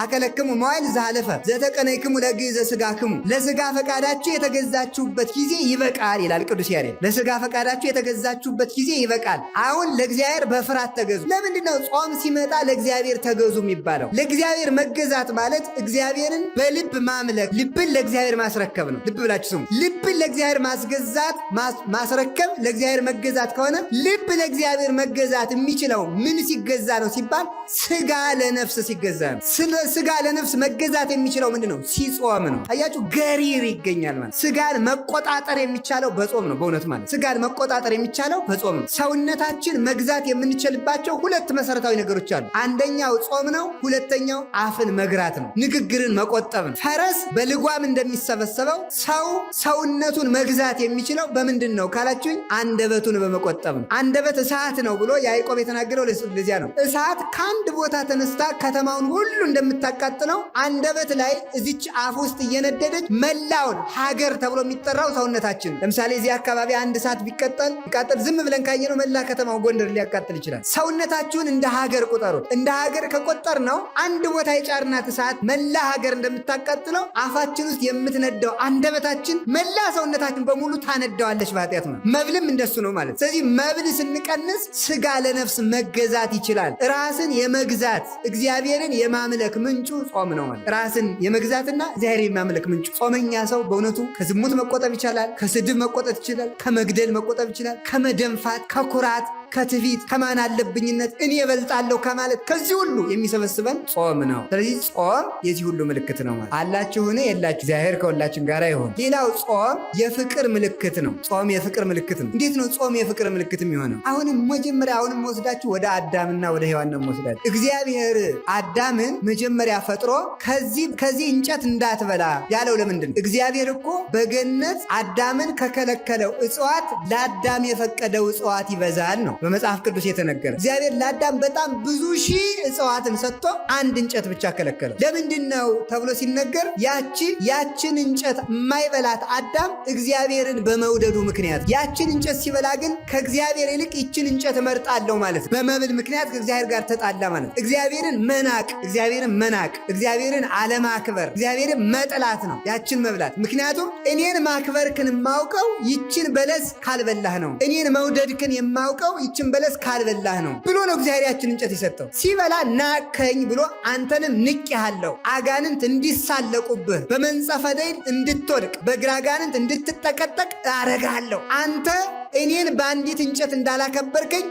አከለክሙ መዋዕል ዘሐለፈ ዘተቀነይክሙ ለግእዘ ሥጋክሙ፣ ለሥጋ ፈቃዳችሁ የተገዛችሁበት ጊዜ ይበቃል ይላል ቅዱስ ያሬድ። ለሥጋ ፈቃዳችሁ የተገዛችሁበት ጊዜ ይበቃል። አሁን ለእግዚአብሔር በፍርሃት ተገዙ። ለምንድነው ጾም ሲመጣ ለእግዚአብሔር ተገዙ የሚባለው? ለእግዚአብሔር መገዛት ማለት እግዚአብሔርን በልብ ማምለክ፣ ልብን ለእግዚአብሔር ማስረከብ ነው። ልብ ብላችሁ ስሙ። ልብን ለእግዚአብሔር ማስረከብ ለእግዚአብሔር መገዛት ከሆነ ልብ ለእግዚአብሔር መገዛት የሚችለው ምን ሲገዛ ነው ሲባል ስጋ ለነፍስ ሲገዛ ነው። ስጋ ለነፍስ መገዛት የሚችለው ምንድን ነው? ሲጾም ነው። አያችሁ፣ ገሪር ይገኛል ማለት። ስጋን መቆጣጠር የሚቻለው በጾም ነው። በእውነት ማለት ስጋን መቆጣጠር የሚቻለው በጾም ነው። ሰውነታችን መግዛት የምንችልባቸው ሁለት መሰረታዊ ነገሮች አሉ። አንደኛው ጾም ነው። ሁለተኛው አፍን መግራት ነው። ንግግርን መቆጠብ ነው። ፈረስ በልጓም እንደሚሰበሰበው ሰውነቱን መግዛት የሚችለው በምንድን ነው ካላችሁኝ፣ አንደበቱን በመቆጠብ ነው። አንደበት እሳት ነው ብሎ ያዕቆብ የተናገረው ለዚያ ነው። እሳት ከአንድ ቦታ ተነስታ ከተማውን ሁሉ እንደምታቃጥለው አንደበት ላይ እዚች አፍ ውስጥ እየነደደች መላውን ሀገር ተብሎ የሚጠራው ሰውነታችን። ለምሳሌ እዚህ አካባቢ አንድ እሳት ቢቃጠል ዝም ብለን ካየነው መላ ከተማው ጎንደር ሊያቃጥል ይችላል። ሰውነታችሁን እንደ ሀገር ቁጠሩት። እንደ ሀገር ከቆጠር ነው አንድ ቦታ የጫርናት እሳት መላ ሀገር እንደምታቃጥለው አፋችን ውስጥ የምትነደው አንደበታችን መላ ሰውነታችን በሙሉ ታነደዋለች በኃጢአት ነው። መብልም እንደሱ ነው ማለት። ስለዚህ መብል ስንቀንስ ስጋ ለነፍስ መገዛት ይችላል። ራስን የመግዛት እግዚአብሔርን የማምለክ ምንጩ ጾም ነው ማለት። ራስን የመግዛትና እግዚአብሔር የማምለክ ምንጩ ጾመኛ ሰው በእውነቱ ከዝሙት መቆጠብ ይችላል፣ ከስድብ መቆጠብ ይችላል፣ ከመግደል መቆጠብ ይችላል፣ ከመደንፋት፣ ከኩራት፣ ከትዕቢት፣ ከማን አለብኝነት፣ እኔ እበልጣለሁ ከማለት ከዚህ ሁሉ የሚሰበስበን ጾም ነው። ስለዚህ ጾም የዚህ ሁሉ ምልክት ነው ማለት። አላችሁን? የላችሁ? እግዚአብሔር ከሁላችን ጋር ይሁን። ሌላው ጾም የፍቅር ምልክት ነው። ጾም የፍቅር ምልክት ነው። እንዴት ነው ጾም የፍቅር ምልክት የሚሆነው? አሁንም ወስዳችሁ ወደ አዳምና ወደ ሔዋን ነው ወስዳችሁ። እግዚአብሔር አዳምን መጀመሪያ ፈጥሮ ከዚህ እንጨት እንዳትበላ ያለው ለምንድን ነው? እግዚአብሔር እኮ በገነት አዳምን ከከለከለው እጽዋት ለአዳም የፈቀደው እጽዋት ይበዛል ነው በመጽሐፍ ቅዱስ የተነገረ። እግዚአብሔር ለአዳም በጣም ብዙ ሺህ እጽዋትን ሰጥቶ አንድ እንጨት ብቻ ከለከለው። ለምንድን ነው ተብሎ ሲነገር ያችን እንጨት የማይበላት አዳም እግዚአብሔርን በመውደዱ ምክንያት፣ ያችን እንጨት ሲበላ ግን ከእግዚአብሔር ይልቅ ይችን እንጨት እመርጣለሁ ማለት ነው። በመብል ምክንያት ከእግዚአብሔር ጋር ተጣላ ማለት ነው። እግዚአብሔርን መናቅ፣ እግዚአብሔርን አለማክበር፣ እግዚአብሔርን መጥላት ነው ያችን መብላት። ምክንያቱም እኔን ማክበርክን የማውቀው ይችን በለስ ካልበላህ ነው፣ እኔን መውደድክን የማውቀው ይችን በለስ ካልበላህ ነው ብሎ ነው እግዚአብሔር ያችን እንጨት የሰጠው። ሲበላ ናቀኝ ብሎ አንተንም ንቄሃለሁ፣ አጋንንት እንዲሳለቁብህ፣ በመንጸፈ ደይን እንድትወድቅ፣ በግራ አጋንንት እንድትጠቀጠቅ አረጋለሁ። አንተ እኔን በአንዲት እንጨት እንዳላከበርከኝ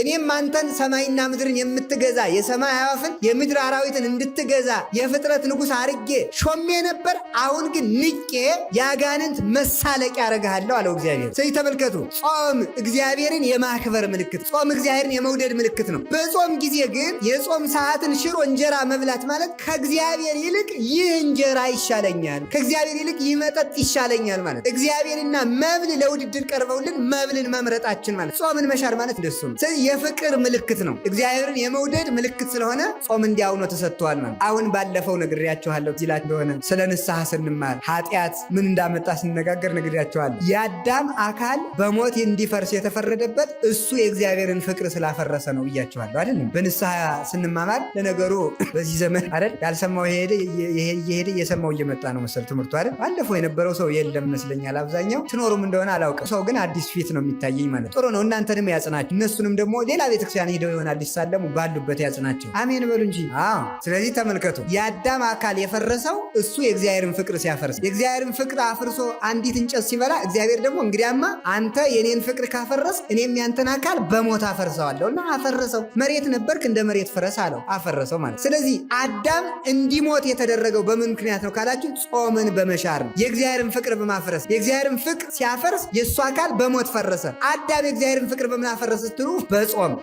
እኔም አንተን ሰማይና ምድርን የምትገዛ የሰማይ አዕዋፍን የምድር አራዊትን እንድትገዛ የፍጥረት ንጉሥ አርጌ ሾሜ ነበር። አሁን ግን ንቄ የአጋንንት መሳለቂያ ያረጋለሁ አለው እግዚአብሔር። ስለዚህ ተመልከቱ፣ ጾም እግዚአብሔርን የማክበር ምልክት፣ ጾም እግዚአብሔርን የመውደድ ምልክት ነው። በጾም ጊዜ ግን የጾም ሰዓትን ሽሮ እንጀራ መብላት ማለት ከእግዚአብሔር ይልቅ ይህ እንጀራ ይሻለኛል፣ ከእግዚአብሔር ይልቅ ይህ መጠጥ ይሻለኛል ማለት እግዚአብሔርና መብል ለውድድር ቀርበውልን መብልን መምረጣችን ማለት ጾምን መሻር ማለት እንደሱ ነው። ስለዚህ የፍቅር ምልክት ነው። እግዚአብሔርን የመውደድ ምልክት ስለሆነ ጾም እንዲያው ነው ተሰጥቷል ማለት። አሁን ባለፈው ነግሬያችኋለሁ ዚላት እንደሆነ ስለ ንስሐ ስንማር ኃጢአት ምን እንዳመጣ ስንነጋገር ነግሬያችኋለሁ። የአዳም አካል በሞት እንዲፈርስ የተፈረደበት እሱ የእግዚአብሔርን ፍቅር ስላፈረሰ ነው ብያችኋለሁ አይደል? በንስሐ ስንማማር ለነገሩ በዚህ ዘመን አይደል ያልሰማው እየሄደ እየሰማው እየመጣ ነው መሰል ትምህርቱ አይደል? ባለፈው የነበረው ሰው የለም ይመስለኛል አብዛኛው፣ ትኖሩም እንደሆነ አላውቅም። ሰው ግን አዲስ አዲስ ፊት ነው የሚታየኝ ማለት ጥሩ ነው። እናንተንም ያጽናችሁ፣ እነሱንም ደግሞ ሌላ ቤተክርስቲያን ሄደው ይሆናል ሊሳለሙ ባሉበት ያጽናቸው። አሜን በሉ እንጂ። ስለዚህ ተመልከቱ፣ የአዳም አካል የፈረሰው እሱ የእግዚአብሔርን ፍቅር ሲያፈርስ፣ የእግዚአብሔርን ፍቅር አፍርሶ አንዲት እንጨት ሲበላ እግዚአብሔር ደግሞ እንግዲያማ አንተ የኔን ፍቅር ካፈረስ እኔም ያንተን አካል በሞት አፈርሰዋለሁ እና አፈረሰው። መሬት ነበርክ እንደ መሬት ፍረስ አለው፣ አፈረሰው ማለት። ስለዚህ አዳም እንዲሞት የተደረገው በምን ምክንያት ነው ካላችሁ ጾምን በመሻር ነው። የእግዚአብሔርን ፍቅር በማፍረስ የእግዚአብሔርን ፍቅር ሲያፈርስ የእሱ አካል በሞት ፈረሰ። አዳም የእግዚአብሔርን ፍቅር በምን አፈረሰ ስትሉ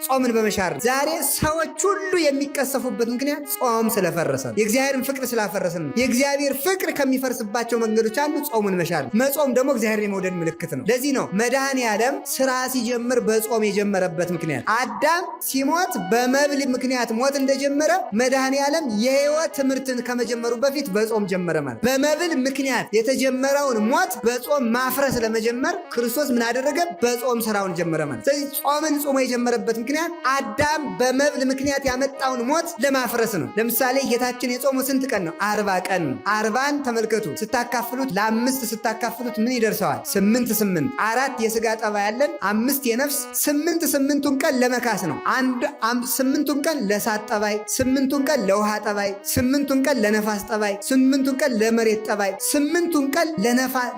ጾምን በመሻር ነው። ዛሬ ሰዎች ሁሉ የሚቀሰፉበት ምክንያት ጾም ስለፈረሰ ነው። የእግዚአብሔርን ፍቅር ስላፈረስን ነው። የእግዚአብሔር ፍቅር ከሚፈርስባቸው መንገዶች አንዱ ጾምን መሻር ነው። መጾም ደግሞ እግዚአብሔርን የመውደድ ምልክት ነው። ለዚህ ነው መድኃኔዓለም ስራ ሲጀምር በጾም የጀመረበት ምክንያት። አዳም ሲሞት በመብል ምክንያት ሞት እንደጀመረ መድኃኔዓለም የሕይወት ትምህርትን ከመጀመሩ በፊት በጾም ጀመረ ማለት። በመብል ምክንያት የተጀመረውን ሞት በጾም ማፍረስ ለመጀመር ክርስቶስ ምን አደረገ? በጾም ስራውን ጀመረ ማለት። ስለዚህ ጾምን ጾሞ የጀመረበት ምክንያት አዳም በመብል ምክንያት ያመጣውን ሞት ለማፍረስ ነው። ለምሳሌ ጌታችን የጾመው ስንት ቀን ነው? 40 ቀን ነው። 40ን ተመልከቱ፣ ስታካፍሉት ለ5 ስታካፍሉት ምን ይደርሰዋል? 8 4 የስጋ ጠባይ ያለን 5 የነፍስ 8ቱን ቀን ለመካስ ነው። 8ቱን ቀን ለእሳት ጠባይ፣ 8ቱን ቀን ለውሃ ጠባይ፣ 8ቱን ቀን ለነፋስ ጠባይ፣ 8ቱን ቀን ለመሬት ጠባይ፣ 8ቱን ቀን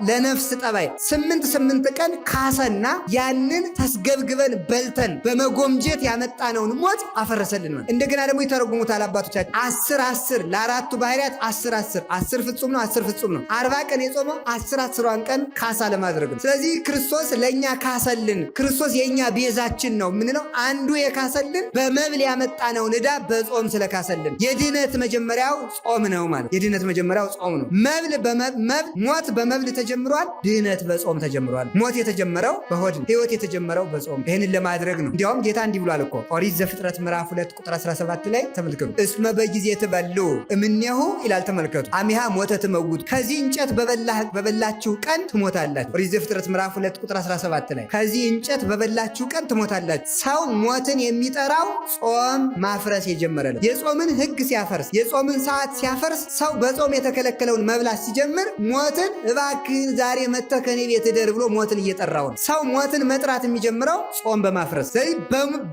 ለነፍስ ጠባይ፣ 8 ቀን ካሰና ያንን ተስገብግበን በልተን በመጎምጀት ያመጣነውን ሞት አፈረሰልን። እንደገና ደግሞ ይተረጉሙታል አባቶቻችን 10 ለአራቱ ባህሪያት 10 ፍጹም ነው፣ 10 ፍጹም ነው። 40 ቀን የጾመው 10ዋን ቀን ካሳ ለማድረግ ነው። ስለዚህ ክርስቶስ ለእኛ ካሰልን፣ ክርስቶስ የእኛ ቤዛችን ነው የምንለው አንዱ የካሰልን በመብል ያመጣነውን ዕዳ በጾም ስለካሰልን። የድህነት መጀመሪያው ጾም ነው ማለት። የድህነት መጀመሪያው ጾም ነው። ሞት በመብል ተጀምሯል፣ ድህነት በጾም ተጀምሯል። ሞት የተጀመረው በሆድ ነው፣ ሕይወት የተጀመረው በጾም። ይህንን ለማድረግ ነው። እንዲያውም ጌታ እንዲህ ብሏል እኮ ኦሪት ዘፍጥረት ምዕራፍ 2 ቁጥር 17 ላይ ተመልከቱ። እስመ በጊዜ ትበሉ እምኔሁ ይላል። ተመልከቱ አሚሃ ሞተ ትመውቱ፣ ከዚህ እንጨት በበላችሁ ቀን ትሞታላችሁ። ኦሪት ዘፍጥረት ምዕራፍ 2 ቁጥር 17 ላይ ከዚህ እንጨት በበላችሁ ቀን ትሞታላችሁ። ሰው ሞትን የሚጠራው ጾም ማፍረስ የጀመረ የጾምን ሕግ ሲያፈርስ፣ የጾምን ሰዓት ሲያፈርስ፣ ሰው በጾም የተከለከለውን መብላት ሲጀምር ሞትን እባክህ ዛሬ መጥተህ ከኔ ቤት እደር ብሎ ሞትን እየጠራው ነው። ሰው ሞትን መጥራት የሚጀምረው ጾም በማፍረስ። ስለዚህ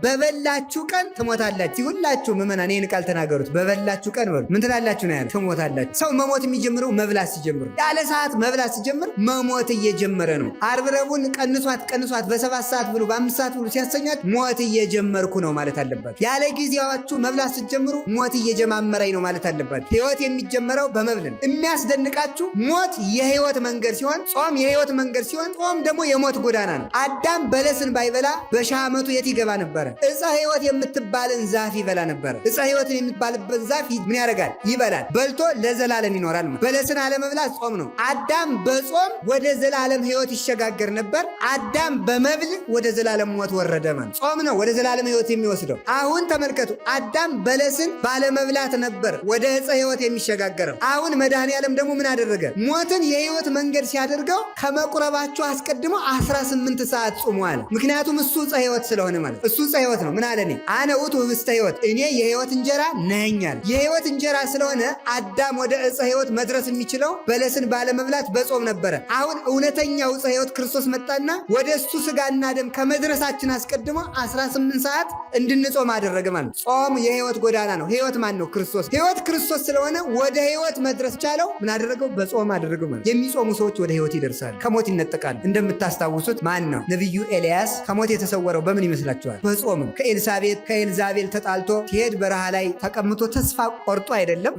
በበላችሁ ቀን ትሞታላችሁ። ሁላችሁ ምዕመናን ይህን ቃል ተናገሩት። በበላችሁ ቀን በሉ ምን ትላላችሁ ነው ያለ? ትሞታላችሁ። ሰው መሞት የሚጀምረው መብላት ሲጀምር፣ ያለ ሰዓት መብላት ሲጀምር መሞት እየጀመረ ነው። ዓርብ ረቡዕን ቀንሷት በ7 ሰዓት ብሉ በ5 ሰዓት ብሉ ሲያሰኛት ሞት እየጀመርኩ ነው ማለት አለባችሁ። ያለ ጊዜያችሁ መብላት ስትጀምሩ ሞት እየጀማመረኝ ነው ማለት አለባችሁ። ሕይወት የሚጀመረው በመብል ነው። የሚያስደንቃችሁ ሞት የሕይወት መንገድ ሲሆን፣ ጾም የሕይወት መንገድ ሲሆን፣ ጾም ደግሞ የሞት ጎዳና ነው። አዳም በለስን ባይበላ በ50 ዓመቱ የት ይገባ ነበረ? ዕፀ ሕይወት የምትባልን ዛፍ ይበላ ነበረ። ዕፀ ሕይወትን የምትባልበት ዛፍ ምን ያደርጋል? ይበላል። በልቶ ለዘላለም ይኖራል። በለስን አለመብላት ጾም ነው። አዳም በጾም ወደ ዘላለም ሕይወት ይሸጋገር ነበር። አዳም በመብል ወደ ዘላለም ሞት ወረደ ማለት። ጾም ነው ወደ ዘላለም ሕይወት የሚወስደው። አሁን ተመልከቱ፣ አዳም በለስን ባለመብላት ነበር ወደ ዕፀ ሕይወት የሚሸጋገረው። አሁን መድኃኔዓለም ደግሞ ምን አደረገ? ሞትን የሕይወት መንገድ ሲያደርገው ከመቁረባቸው አስቀድሞ 18 ሰዓት ጾሙ አለ። ምክንያቱም እሱ ዕፀ ሕይወት ስለሆነ ማለት። እሱ ዕፀ ሕይወት ነው። ምን አለ? አነ ውእቱ ህብስተ ሕይወት፣ እኔ የሕይወት እንጀራ ነኝ አለ። የሕይወት እንጀራ ስለሆነ አዳም ወደ ዕፀ ሕይወት መድረስ የሚችለው በለስን ባለመብላት በጾም ነበረ። አሁን እውነተኛው ዕፀ ሕይወት ክርስቶስ መጣና ወደ እሱ ስጋና ደም ከመድረሳችን አስቀድሞ 18 ሰዓት እንድንጾም አደረገ ማለት። ጾም የሕይወት ጎዳና ነው። ሕይወት ማን ነው? ክርስቶስ። ሕይወት ክርስቶስ ስለሆነ ወደ ሕይወት መድረስ ቻለው። ምን አደረገው? በጾም አደረገው ማለት። የሚጾሙ ሰዎች ወደ ሕይወት ይደርሳሉ፣ ከሞት ይነጠቃሉ። እንደምታስታውሱት ማን ነው? ነቢዩ ኤልያስ ከሞት የተሰወረው በምን ይመስላችኋል? በጾም። ከኤልዛቤል ተጣልቶ ሲሄድ በረሃ ላይ ተቀምጦ ተስፋ ቆርጦ አይደለም፣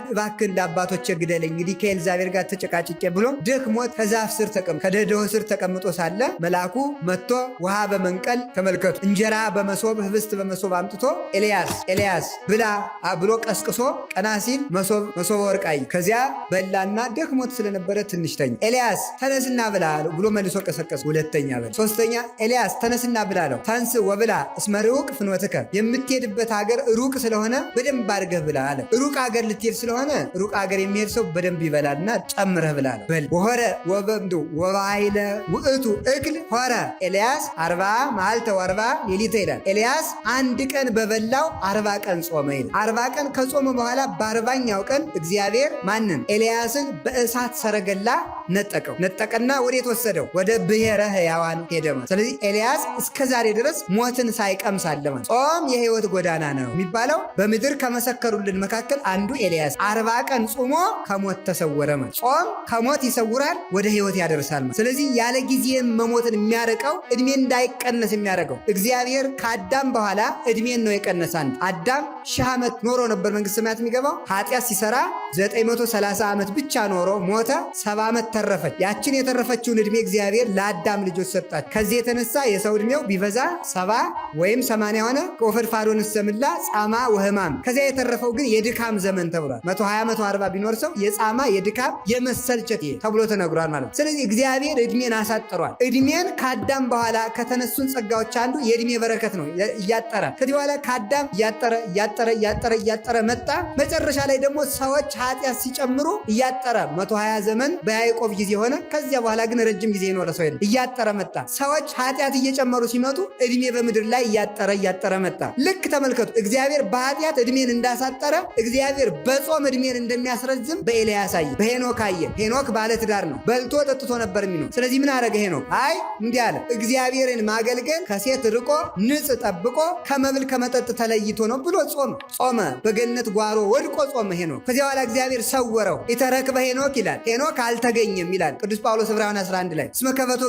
እባክህ እንደ አባቶቼ ግደለኝ እንግዲህ ከኤልዛቤል ጋር ተጨቃጭቄ ብሎ ደክሞት ከዛፍ ስር ከደደው ስር ተቀምጦ ሳለ መልአኩ መጥቶ ውሃ በመንቀል ተመልከቱ፣ እንጀራ በመሶብ ህብስት በመሶብ አምጥቶ ኤልያስ ብላ ብሎ ቀስቅሶ ቀና ሲል መሶበ ወርቅ አየ። ከዚያ በላና ደክሞት ስለነበረ ትንሽ ተኛ። ኤልያስ ተነስና ብላ አለው ብሎ መልሶ ቀሰቀሰ። ሁለተኛ በላ። ሶስተኛ ኤልያስ ተነስና ብላ አለው። ተንስ ወብላ እስመ ርሑቅ ፍኖትከ፣ የምትሄድበት ሀገር ሩቅ ስለሆነ በደንብ አድርገህ ብላ አለ። ሩቅ ሀገር ልትሄድ ስለሆነ ሩቅ ሀገር የሚሄድ ሰው በደንብ ይበላልና ጨምረህ ብላ አለው። በል ወሆረ ወበምዱ ወባይለ ውእቱ እክል ሆረ ኤልያስ 40 መዓልተ ወ40 ሌሊተ ይላል። ኤልያስ አንድ ቀን በበላው 40 ቀን ጾመ ይላል። 40 ቀን ከጾመ በኋላ በ40ኛው ቀን እግዚአብሔር ማንን? ኤልያስን በእሳት ሰረገላ ነጠቀና ወዴት ወሰደው? ወደ ብሔረ ብሔረ ሕያዋን ሄደ ማለት። ስለዚህ ኤልያስ እስከ ዛሬ ድረስ ሞትን ሳይቀምስ አለ ማለት። ጾም የህይወት ጎዳና ነው የሚባለው በምድር ከመሰከሩልን መካከል አንዱ ኤልያስ 40 ቀን ጾሞ ከሞት ተሰወረ ማለት። ጾም ከሞት ይሰውራል፣ ወደ ህይወት ያደርሳል ማለት። ስለዚህ ያለ ጊዜ መሞትን የሚያርቀው እድሜ እንዳይቀነስ የሚያደርገው እግዚአብሔር ከአዳም በኋላ እድሜን ነው የቀነሰ። አዳም 1000 ዓመት ኖሮ ነበር መንግስተ ሰማያት የሚገባው። ኃጢአት ሲሰራ 930 ዓመት ብቻ ኖሮ ሞተ፣ 70 ዓመት ተረፈች። ያችን የተረፈችውን እድሜ እግዚአብሔር ለአዳም ልጆች ሰጣት። ከዚህ የተነሳ የሰው እድሜው ቢበዛ 70 ወይም 80 ሆነ። ከወፈድፋዶን ሰምላ ጻማ ወህማም። ከዚያ የተረፈው ግን የድካም ዘመን ተብሏል። 120 140 ቢኖር ሰው የጻማ የድካም የመሰልቸት ተብሎ ተነግሯል ማለት። ስለዚህ እግዚአብሔር እድሜን አሳጥሯል። እድሜን ከአዳም በኋላ ከተነሱን ጸጋዎች አንዱ የእድሜ በረከት ነው። እያጠረ ከዚህ በኋላ ከአዳም እያጠረ መጣ። መጨረሻ ላይ ደግሞ ሰዎች ኃጢአት ሲጨምሩ እያጠረ 120 ዘመን በያዕቆብ ጊዜ ሆነ። ከዚያ በኋላ ግን ረጅም ጊዜ የኖረ ሰው የለም። እያጠረ መጣ። ሰዎች ኃጢአት እየጨመሩ ሲመጡ እድሜ በምድር ላይ እያጠረ መጣ። ልክ ተመልከቱ፣ እግዚአብሔር በኃጢአት እድሜን እንዳሳጠረ እግዚአብሔር በጾም እድሜን እንደሚያስረዝም በኤልያስ አየ፣ በሄኖክ አየ። ሄኖክ ባለ ትዳር ነው፣ በልቶ ጠጥቶ ነበር የሚኖር። ስለዚህ ምን አረገ ሄኖክ? አይ እንዲህ አለ፣ እግዚአብሔርን ማገልገል ከሴት ርቆ ንጽ ጠብቆ ከመብል ከመጠጥ ተለይቶ ነው ብሎ ጾመ። በገነት ጓሮ ወድቆ ጾመ ሄኖክ። ከዚያ በኋላ እግዚአብሔር ሰወረው። ኢተረክበ ሄኖክ ይላል፣ ሄኖክ አልተገኘም ይላል ቅዱስ ጳውሎስ ዕብራውያን 11 ላይ። እስመ ከፈቶ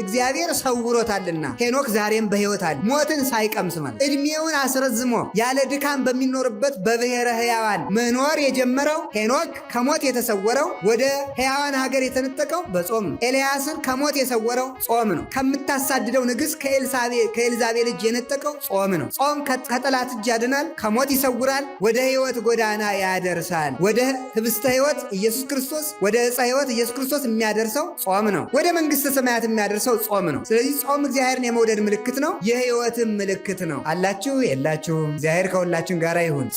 እግዚአብሔር ሰውሮታልና ሄኖክ ዛሬም በሕይወት አለ፣ ሞትን ሳይቀምስ ማለት። እድሜውን አስረዝሞ ያለ ድካም በሚኖርበት በብሔረ ሕያዋን መኖር የጀመረው ሄኖክ ከሞት የተሰወረው ወደ ሕያዋን ሀገር የተነጠቀው በጾም ነው። ኤልያስን ከሞት የሰወረው ጾም ነው። ከምታሳድደው ንግሥት ከኤልዛቤል እጅ የነጠቀው ጾም ነው። ጾም ከጠላት እጅ ያድናል፣ ከሞት ይሰውራል፣ ወደ ሕይወት ጎዳና ያደርሳል። ወደ ህብስተ ሕይወት ኢየሱስ ክርስቶስ፣ ወደ ዕፀ ሕይወት ኢየሱስ ክርስቶስ የሚያደርሰው ጾም ነው። ወደ መንግሥተ ሰማያት የሚያደርሰው ጾም ነው። ስለዚህ ጾም እግዚአብሔርን የመውደድ ምልክት ነው፣ የሕይወትም ምልክት ነው። አላችሁ የላችሁም? እግዚአብሔር ከሁላችን ጋር ይሁን።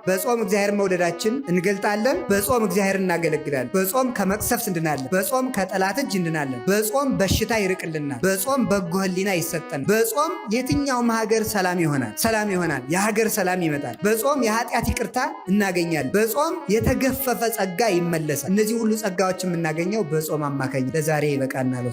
በጾም እግዚአብሔር መውደዳችን እንገልጣለን። በጾም እግዚአብሔር እናገለግላለን። በጾም ከመቅሰፍት እንድናለን። በጾም ከጠላት እጅ እንድናለን። በጾም በሽታ ይርቅልናል። በጾም በጎ ሕሊና ይሰጠን። በጾም የትኛውም ሀገር ሰላም ይሆናል። የሀገር ሰላም ይመጣል። በጾም የኃጢአት ይቅርታ እናገኛለን። በጾም የተገፈፈ ጸጋ ይመለሳል። እነዚህ ሁሉ ጸጋዎች የምናገኘው በጾም አማካኝ። ለዛሬ ይበቃናል።